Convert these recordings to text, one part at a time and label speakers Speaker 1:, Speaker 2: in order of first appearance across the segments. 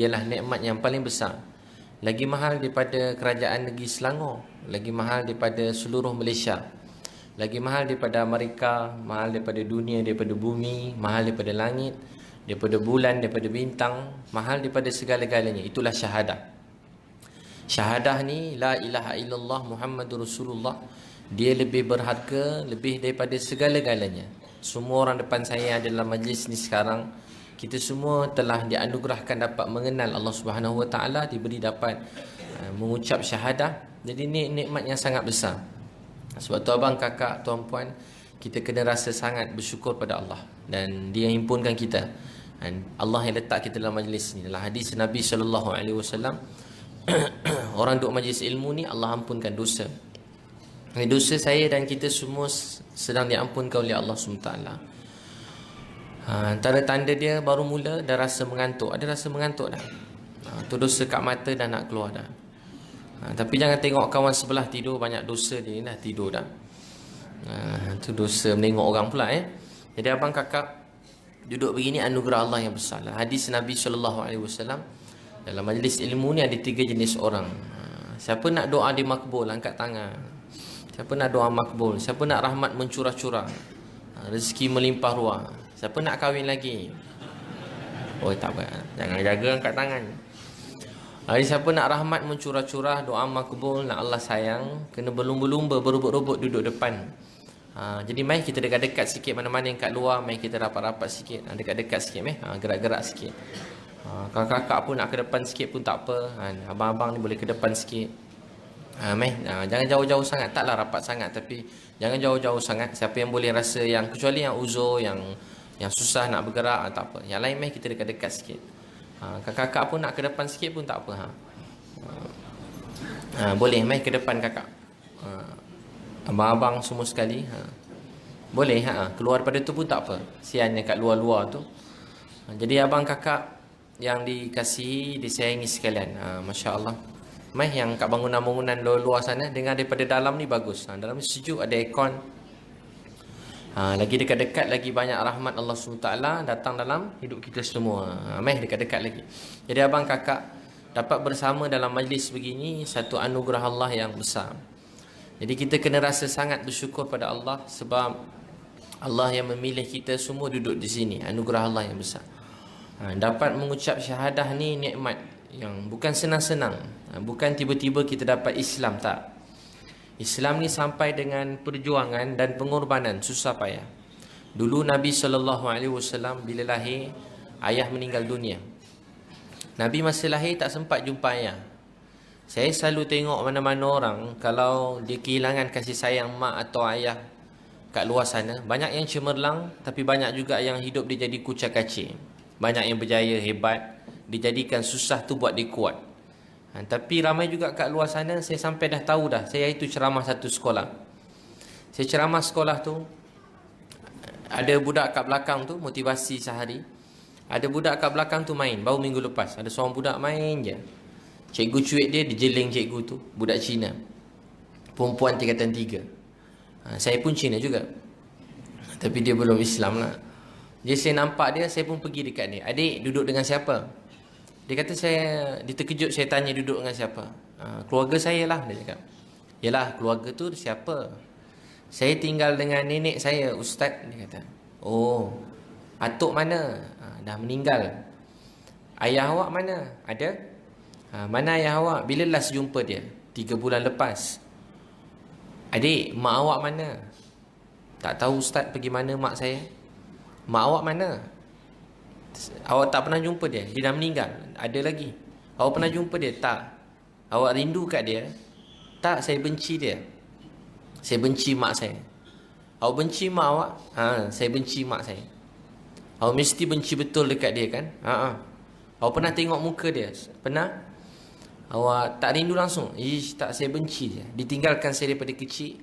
Speaker 1: ialah nikmat yang paling besar. Lagi mahal daripada kerajaan negeri Selangor, lagi mahal daripada seluruh Malaysia, lagi mahal daripada Amerika, mahal daripada dunia, daripada bumi, mahal daripada langit, daripada bulan, daripada bintang, mahal daripada segala-galanya. Itulah syahadah. Syahadah ni, la ilaha illallah Muhammadur Rasulullah, dia lebih berharga, lebih daripada segala-galanya. Semua orang depan saya dalam majlis ni sekarang, kita semua telah dianugerahkan dapat mengenal Allah Subhanahu Wa Taala, diberi dapat mengucap syahadah. Jadi ni nikmat yang sangat besar. Sebab tu abang, kakak, tuan puan, kita kena rasa sangat bersyukur pada Allah, dan dia himpunkan kita. Dan Allah yang letak kita dalam majlis ni. Dalam hadis Nabi sallallahu alaihi wasallam, orang duduk majlis ilmu ni Allah ampunkan dosa. Dosa saya dan kita semua sedang diampunkan oleh Allah SWT. Antara tanda dia baru mula dah rasa mengantuk. Ada rasa mengantuk dah. Tu dosa kat mata dah nak keluar dah. Tapi jangan tengok kawan sebelah tidur, banyak dosa dia dah tidur dah. Tu dosa menengok orang pula Jadi abang kakak duduk begini anugerah Allah yang besar. Hadis Nabi SAW, dalam majlis ilmu ni ada 3 jenis orang. Siapa nak doa dimakbul, angkat tangan. Siapa nak doa makbul, siapa nak rahmat mencurah-curah, rezeki melimpah ruah, siapa nak kahwin lagi. Oh tak apa, jangan jaga angkat tangan. Jadi siapa nak rahmat mencurah-curah, doa makbul, nak Allah sayang, kena berlumba-lumba, berubut-ubut duduk depan. Jadi mari kita dekat-dekat sikit, mana-mana yang kat luar, mari kita rapat-rapat sikit, dekat-dekat sikit, gerak-gerak sikit. Kakak-kakak pun nak ke depan sikit pun tak apa. Abang-abang ni boleh ke depan sikit. Jangan jauh-jauh sangat. Taklah rapat sangat, tapi jangan jauh-jauh sangat. Siapa yang boleh rasa, yang kecuali yang uzur, yang susah nak bergerak, tak apa. Yang lain kita dekat-dekat sikit. Kakak-kakak pun nak ke depan sikit pun tak apa. Boleh ke depan kakak. Abang-abang semua sekali. Boleh keluar daripada tu pun tak apa. Siannya kat luar-luar tu. Jadi abang kakak yang dikasihi, disayangi sekalian, Masya Allah, yang kat bangunan-bangunan luar sana, dengar daripada dalam ni bagus. Dalam ni sejuk, ada aircon. Lagi dekat-dekat, lagi banyak rahmat Allah SWT datang dalam hidup kita semua. Dekat-dekat lagi. Jadi abang kakak dapat bersama dalam majlis begini, satu anugerah Allah yang besar. Jadi kita kena rasa sangat bersyukur pada Allah, sebab Allah yang memilih kita semua duduk di sini. Anugerah Allah yang besar. Dapat mengucap syahadah ni nikmat yang bukan senang-senang. Bukan tiba-tiba kita dapat Islam, tak. Islam ni sampai dengan perjuangan dan pengorbanan, susah payah. Dulu Nabi SAW bila lahir, ayah meninggal dunia. Nabi masa lahir tak sempat jumpa ayah. Saya selalu tengok mana-mana orang, kalau dia kehilangan kasih sayang mak atau ayah kat luar sana, banyak yang cemerlang, tapi banyak juga yang hidup dia jadi kucak kacir. Banyak yang berjaya, hebat, dijadikan susah tu buat dia kuat. Tapi ramai juga kat luar sana, saya sampai dah tahu dah. Saya itu ceramah satu sekolah. Saya ceramah sekolah tu, ada budak kat belakang tu, motivasi sehari. Ada budak kat belakang tu main, baru minggu lepas. Ada seorang budak main je. Cikgu cuit dia, dijeling cikgu tu, budak Cina. Perempuan tingkatan 3. Saya pun Cina juga. Tapi dia belum Islam lah. Jadi saya nampak dia, saya pun pergi dekat dia. Adik, duduk dengan siapa? Dia kata dia terkejut, saya tanya duduk dengan siapa? Keluarga saya lah, dia cakap. Yalah, keluarga tu siapa? Saya tinggal dengan nenek saya, ustaz, dia kata. Oh, atuk mana? Dah meninggal. Ayah awak mana? Ada? Mana ayah awak? Bila last jumpa dia? 3 bulan lepas. Adik, mak awak mana? Tak tahu ustaz, pergi mana mak saya? Mak awak mana? Awak tak pernah jumpa dia? Dia dah meninggal. Ada lagi. Awak pernah jumpa dia? Tak. Awak rindu kat dia? Tak, saya benci dia. Saya benci mak saya. Awak benci mak awak? Saya benci mak saya. Awak mesti benci betul dekat dia kan? Awak pernah tengok muka dia? Pernah? Awak tak rindu langsung? Tak, saya benci dia. Ditinggalkan saya daripada kecil.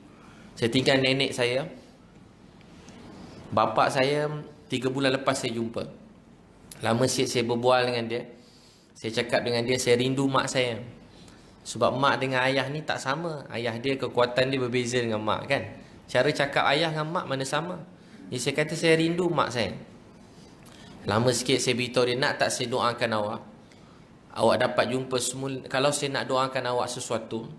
Speaker 1: Saya tinggal nenek saya. Bapa saya 3 bulan lepas saya jumpa. Lama sikit saya berbual dengan dia. Saya cakap dengan dia, saya rindu mak saya. Sebab mak dengan ayah ni tak sama. Ayah dia kekuatan dia berbeza dengan mak kan. Cara cakap ayah dengan mak mana sama. Jadi saya kata saya rindu mak saya. Lama sikit saya beritahu dia, nak tak saya doakan awak? awak dapat jumpa semula, kalau saya nak doakan awak sesuatu,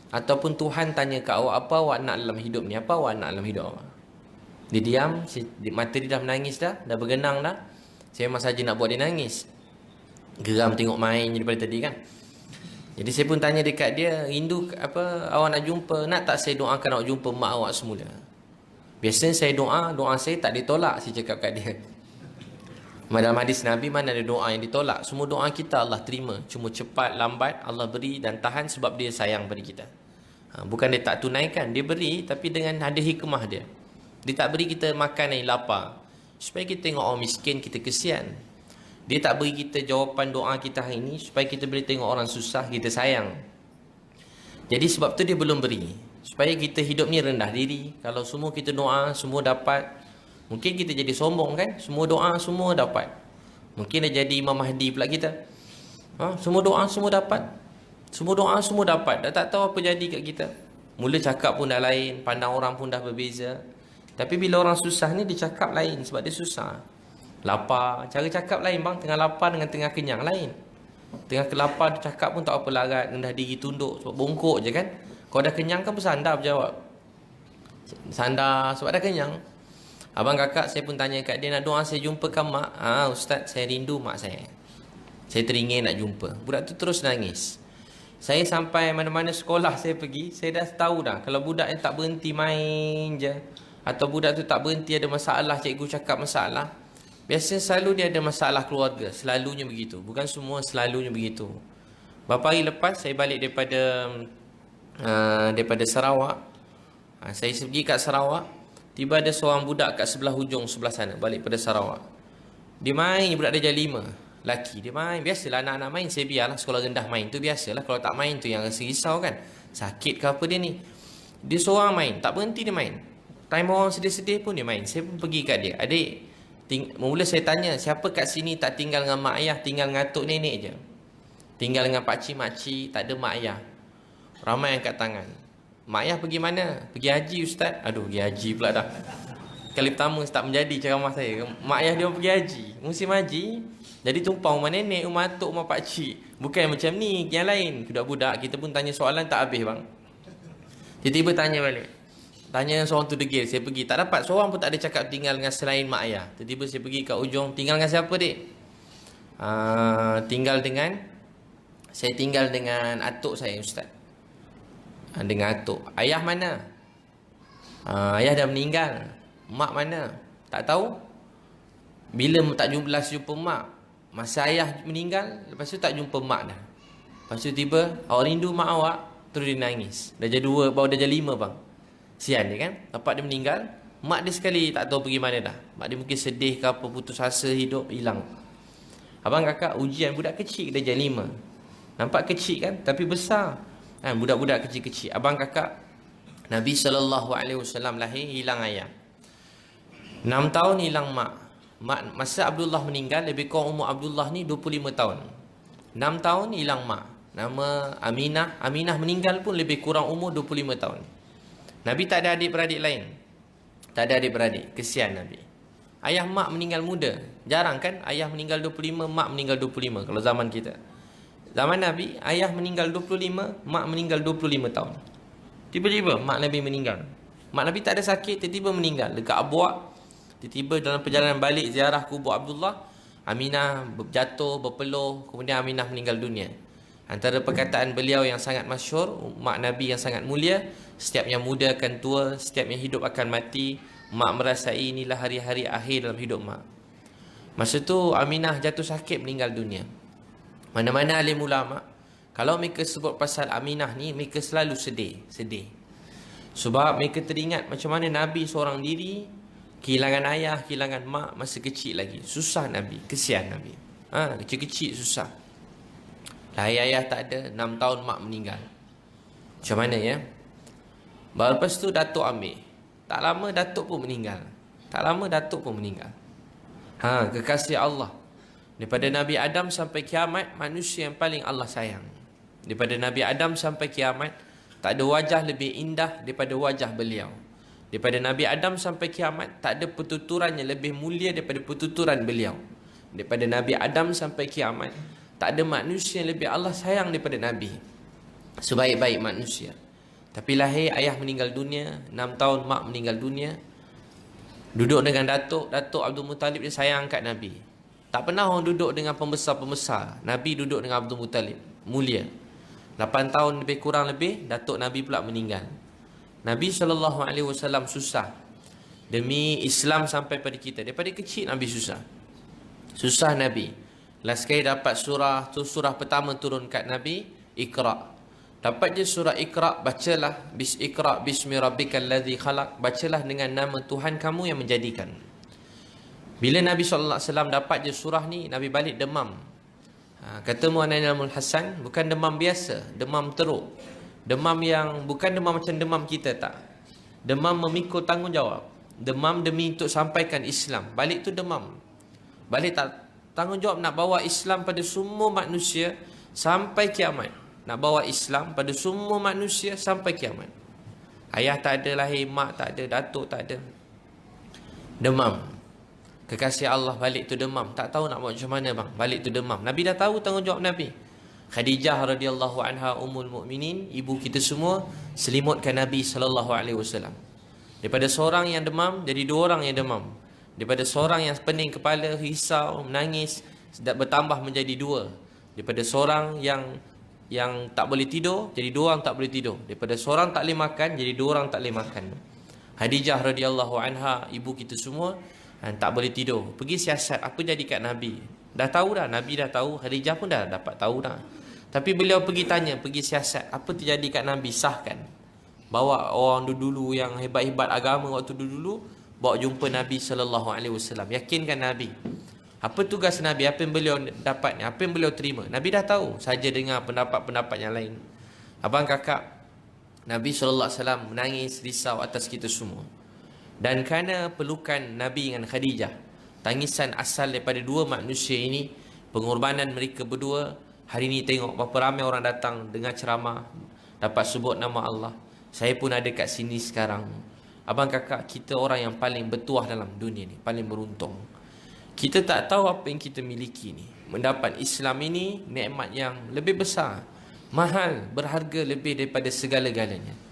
Speaker 1: ataupun Tuhan tanya ke awak, apa awak nak dalam hidup ni, apa awak nak dalam hidup awak? Dia diam, mata dia dah menangis dah bergenang dah. Saya memang saja nak buat dia nangis. Geram tengok main daripada tadi kan. Jadi saya pun tanya dekat dia, rindu apa awak nak jumpa, nak tak saya doakan awak jumpa mak awak semula? Biasanya saya doa saya tak ditolak, saya cakap kat dia. Dalam hadis Nabi, mana ada doa yang ditolak? Semua doa kita Allah terima. Cuma cepat, lambat Allah beri dan tahan sebab dia sayang pada kita. Bukan dia tak tunaikan, dia beri tapi dengan ada hikmah dia. Dia tak beri kita makan yang lapar supaya kita tengok orang miskin, kita kesian. Dia tak beri kita jawapan doa kita hari ini supaya kita boleh tengok orang susah, kita sayang. Jadi sebab tu dia belum beri, supaya kita hidup ni rendah diri. Kalau semua kita doa, semua dapat, mungkin kita jadi sombong kan. Semua doa, semua dapat. Mungkin dah jadi Imam Mahdi pula kita. Semua doa, semua dapat. Semua doa, semua dapat. Dah tak tahu apa jadi kat kita. Mula cakap pun dah lain, pandang orang pun dah berbeza. Tapi bila orang susah ni, dia cakap lain sebab dia susah. Lapar, cara cakap lain bang. Tengah lapar dengan tengah kenyang lain. Tengah kelapar dia cakap pun tak apa larat, rendah diri, tunduk sebab bongkok je kan. Kalau dah kenyang kan bersandar berjawab. Sandar sebab dah kenyang. Abang kakak saya pun tanya kat dia, nak doa saya jumpakan mak. Ustaz, saya rindu mak saya. Saya teringin nak jumpa. Budak tu terus nangis. Saya sampai mana-mana sekolah saya pergi, saya dah tahu dah kalau budak yang tak berhenti main je, atau budak tu tak berhenti ada masalah, cikgu cakap masalah, biasanya selalu dia ada masalah keluarga. Selalunya begitu. Bukan semua, selalunya begitu. Beberapa hari lepas saya balik daripada Sarawak. Saya pergi kat Sarawak. Tiba ada seorang budak kat sebelah hujung sebelah sana, balik pada Sarawak. Dia main, budak dia darjah 5. Laki dia main. Biasalah anak-anak main, saya biarlah sekolah rendah main tu biasalah. Kalau tak main tu yang rasa risau kan. Sakit ke apa dia ni. Dia seorang main, tak berhenti dia main. Time orang sedih-sedih pun dia main. Saya pun pergi kat dia. Adik, mula saya tanya, siapa kat sini tak tinggal dengan mak ayah, tinggal dengan atuk nenek je? Tinggal dengan pakcik makcik, tak ada mak ayah. Ramai yang angkat tangan. Mak ayah pergi mana? Pergi haji ustaz. Aduh, pergi haji pula dah. Kali pertama tak menjadi ceramah saya. Mak ayah dia pergi haji. Musim haji. Jadi tumpang rumah nenek, rumah atuk, rumah pakcik. Bukan macam ni, yang lain. Budak-budak kita pun tanya soalan tak habis bang. Tiba-tiba tanya balik. Tanya seorang tu degil. Saya pergi, tak dapat. Seorang pun tak ada cakap tinggal dengan selain mak ayah. Tiba-tiba saya pergi kat ujung. Tinggal dengan siapa dek? Saya tinggal dengan atuk saya ustaz. Dengan atuk. Ayah mana? Ayah dah meninggal. Mak mana? Tak tahu. Bila tak jumpa mak, masa ayah meninggal, lepas tu tak jumpa mak dah. Lepas tu tiba, awak rindu mak awak. Terus dia nangis. Darjah 2, baru darjah 5 bang. Sian dia kan. Dapat dia meninggal, mak dia sekali tak tahu pergi mana dah. Mak dia mungkin sedih ke apa, putus asa hidup, hilang. Abang kakak, ujian budak kecil darjah 5. Nampak kecil kan, tapi besar kan, budak-budak kecil-kecil. Abang kakak, Nabi SAW lahir, hilang ayah. 6 tahun hilang mak. Masa Abdullah meninggal, lebih kurang umur Abdullah ni 25 tahun. 6 tahun hilang mak. Nama Aminah. Aminah meninggal pun lebih kurang umur 25 tahun. Nabi tak ada adik-beradik lain. Tak ada adik-beradik. Kesian Nabi. Ayah mak meninggal muda. Jarang kan ayah meninggal 25, mak meninggal 25 kalau zaman kita. Zaman Nabi, ayah meninggal 25, mak meninggal 25 tahun. Tiba-tiba mak Nabi meninggal. Mak Nabi tak ada sakit, tiba-tiba meninggal. Dekat Abuak, tiba-tiba dalam perjalanan balik ziarah kubur Abdullah, Aminah jatuh, berpeluh, kemudian Aminah meninggal dunia. Antara perkataan beliau yang sangat masyhur, mak Nabi yang sangat mulia, setiap yang muda akan tua, setiap yang hidup akan mati. Mak merasai inilah hari-hari akhir dalam hidup mak. Masa tu Aminah jatuh sakit, meninggal dunia. Mana-mana alim ulama, kalau mereka sebut pasal Aminah ni, mereka selalu sedih. Sebab mereka teringat macam mana Nabi seorang diri, kehilangan ayah, kehilangan mak masa kecil lagi. Susah Nabi, kesian Nabi. Kecil-kecil susah. Lahir ayah tak ada, 6 tahun mak meninggal. Macam mana ya? Baru lepas tu Datuk ambil. Tak lama Datuk pun meninggal. Kekasih Allah. Daripada Nabi Adam sampai kiamat, manusia yang paling Allah sayang. Daripada Nabi Adam sampai kiamat, tak ada wajah lebih indah daripada wajah beliau. Daripada Nabi Adam sampai kiamat, tak ada pertuturan yang lebih mulia daripada pertuturan beliau. Daripada Nabi Adam sampai kiamat, Tak ada manusia yang lebih Allah sayang daripada Nabi, sebaik-baik manusia. Tapi lahir, ayah meninggal dunia, 6 tahun mak meninggal dunia. Duduk dengan Datuk Abdul Muttalib, dia sayang angkat Nabi. Tak pernah orang duduk dengan pembesar-pembesar. Nabi duduk dengan Abdul Muttalib, mulia. 8 tahun lebih kurang lebih, Datuk Nabi pula meninggal. Nabi SAW susah demi Islam sampai pada kita. Daripada kecil Nabi susah. Susah Nabi. Last kali dapat surah tu, surah pertama turun kat Nabi, Iqra. Dapat je surah Iqra, bacalah Iqra bismi rabbikal ladzi khalaq. Bacalah dengan nama Tuhan kamu yang menjadikan. Bila Nabi SAW dapat je surah ni, Nabi balik demam. Kata Mu'anain Al Hasan, bukan demam biasa, demam teruk. Demam yang bukan demam macam demam kita, tak. Demam memikul tanggungjawab. Demam demi untuk sampaikan Islam. Balik tu demam. Balik tak tanggungjawab nak bawa Islam pada semua manusia sampai kiamat. Nak bawa Islam pada semua manusia sampai kiamat. Ayah tak ada lahir, mak tak ada, datuk tak ada. Demam. Kekasih Allah balik tu demam. Tak tahu nak buat macam mana bang. Balik tu demam. Nabi dah tahu tanggungjawab Nabi. Khadijah radhiyallahu anha ummul mukminin, ibu kita semua, selimutkan Nabi SAW. Daripada seorang yang demam, jadi 2 orang yang demam. Daripada seorang yang pening kepala, risau, menangis, bertambah menjadi 2. Daripada seorang yang tak boleh tidur, jadi 2 orang tak boleh tidur. Daripada seorang tak boleh makan, jadi 2 orang tak boleh makan. Khadijah radhiyallahu anha, ibu kita semua, tak boleh tidur. Pergi siasat, apa jadi kat Nabi? Dah tahu dah, Nabi dah tahu, Khadijah pun dah dapat tahu dah. Tapi beliau pergi tanya, pergi siasat, apa terjadi kat Nabi? Sahkan. Bawa orang dulu yang hebat-hebat agama waktu dulu, bawa jumpa Nabi SAW. Yakinkan Nabi. Apa tugas Nabi? Apa yang beliau dapat ni? Apa yang beliau terima? Nabi dah tahu. Saja dengar pendapat-pendapat yang lain. Abang kakak, Nabi SAW menangis, risau atas kita semua. Dan kerana pelukan Nabi dengan Khadijah, tangisan asal daripada 2 manusia ini, pengorbanan mereka berdua, hari ini tengok berapa ramai orang datang dengar ceramah, dapat sebut nama Allah. Saya pun ada kat sini sekarang. Abang kakak, kita orang yang paling bertuah dalam dunia ni, paling beruntung. Kita tak tahu apa yang kita miliki ni. Mendapat Islam ini nikmat yang lebih besar, mahal, berharga lebih daripada segala-galanya.